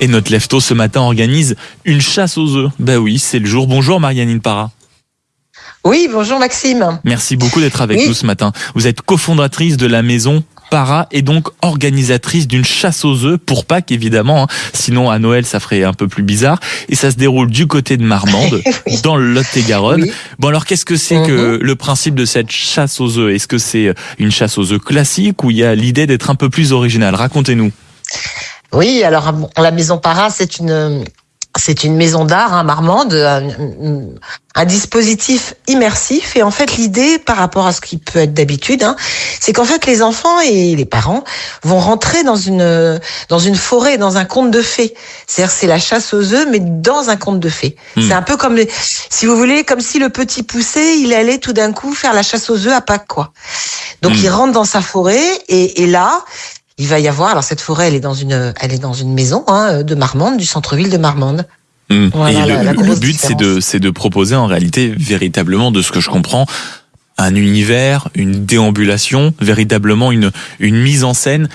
Et notre lève-tôt ce matin organise une chasse aux œufs. Bah oui, c'est le jour. Bonjour Marianine Parra. Oui, bonjour Maxime. Merci beaucoup d'être avec nous ce matin. Vous êtes cofondatrice de la maison Parra et donc organisatrice d'une chasse aux œufs pour Pâques évidemment, sinon à Noël ça ferait un peu plus bizarre, et ça se déroule du côté de Marmande dans le Lot-et-Garonne. Bon alors qu'est-ce que c'est que le principe de cette chasse aux œufs? Est-ce que c'est une chasse aux œufs classique ou il y a l'idée d'être un peu plus original? Racontez-nous. Oui, alors la maison Parra, c'est une maison d'art, Marmande, un dispositif immersif. Et en fait, l'idée, par rapport à ce qui peut être d'habitude, c'est qu'en fait, les enfants et les parents vont rentrer dans une forêt, dans un conte de fées. C'est-à-dire, c'est la chasse aux œufs, mais dans un conte de fées. C'est un peu comme, si vous voulez, comme si le petit poussé, il allait tout d'un coup faire la chasse aux œufs à Pâques, quoi. Donc, il rentre dans sa forêt et là, il va y avoir, alors cette forêt, elle est dans une maison de Marmande, du centre-ville de Marmande. Voilà, et le but, c'est de proposer en réalité, véritablement, de ce que je comprends, un univers, une déambulation, véritablement une mise en scène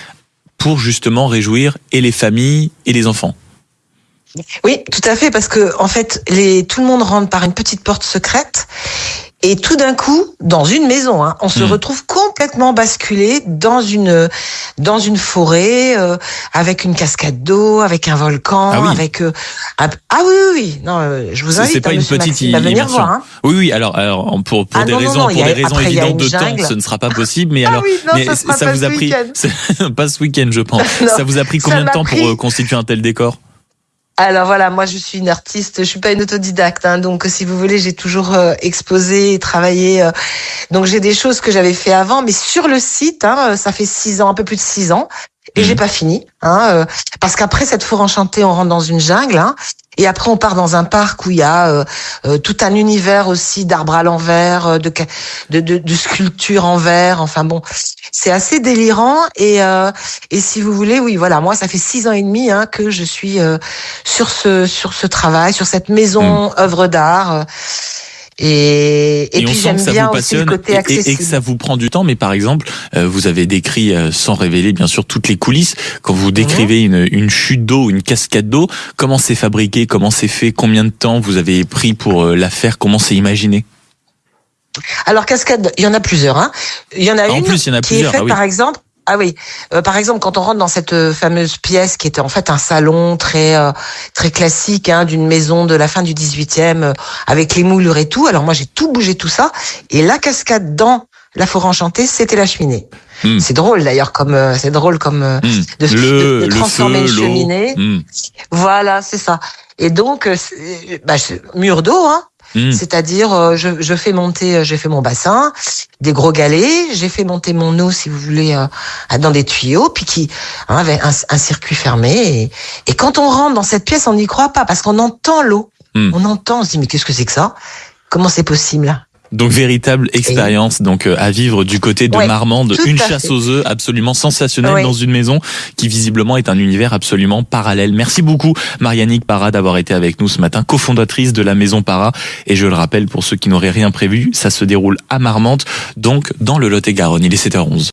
pour justement réjouir et les familles et les enfants. Oui, tout à fait, parce que en fait, tout le monde rentre par une petite porte secrète. Et tout d'un coup, dans une maison, on se retrouve complètement basculé dans une forêt, avec une cascade d'eau, avec un volcan, avec oui. Non, je vous invite. C'est pas une petite immersion. Oui. Alors pour des raisons évidentes de temps, ce ne sera pas possible. Mais alors, ça vous a pris pas ce week-end, je pense. Non, ça vous a pris combien de temps pour constituer un tel décor? Alors voilà, moi je suis une artiste, je suis pas une autodidacte, donc si vous voulez, j'ai toujours exposé et travaillé. Donc j'ai des choses que j'avais fait avant, mais sur le site, ça fait 6 ans, un peu plus de 6 ans, et j'ai pas fini, parce qu'après cette forêt enchantée, on rentre dans une jungle, et après on part dans un parc où il y a tout un univers aussi d'arbres à l'envers, de sculptures en verre. Enfin bon, c'est assez délirant et si vous voulez, oui, voilà, moi ça fait 6 ans et demi que je suis sur ce travail, sur cette maison œuvre d'art. Et puis j'aime bien aussi le côté accessible. Et que ça vous prend du temps, mais par exemple, vous avez décrit, sans révéler bien sûr toutes les coulisses, quand vous décrivez une chute d'eau, une cascade d'eau, comment c'est fabriqué, comment c'est fait, combien de temps vous avez pris pour la faire, comment c'est imaginé? Alors cascade, il y en a plusieurs. Il y en a une qui est faite par exemple. Par exemple, quand on rentre dans cette fameuse pièce qui était en fait un salon très classique d'une maison de la fin du 18e avec les moulures et tout. Alors moi j'ai tout bougé tout ça et la cascade dans la forêt enchantée, c'était la cheminée. C'est drôle d'ailleurs de transformer une cheminée. Voilà, c'est ça. Et donc mur d'eau c'est-à-dire j'ai fait mon bassin, des gros galets, j'ai fait monter mon eau si vous voulez dans des tuyaux, puis qui avait un circuit fermé et quand on rentre dans cette pièce, on n'y croit pas parce qu'on entend l'eau. On se dit mais qu'est-ce que c'est que ça? Comment c'est possible? Donc véritable expérience à vivre du côté de Marmande, une chasse aux œufs absolument sensationnelle dans une maison qui visiblement est un univers absolument parallèle. Merci beaucoup Marianine Parra d'avoir été avec nous ce matin, cofondatrice de la maison Parra, et je le rappelle pour ceux qui n'auraient rien prévu, ça se déroule à Marmande, donc dans le Lot-et-Garonne. Il est 7h11.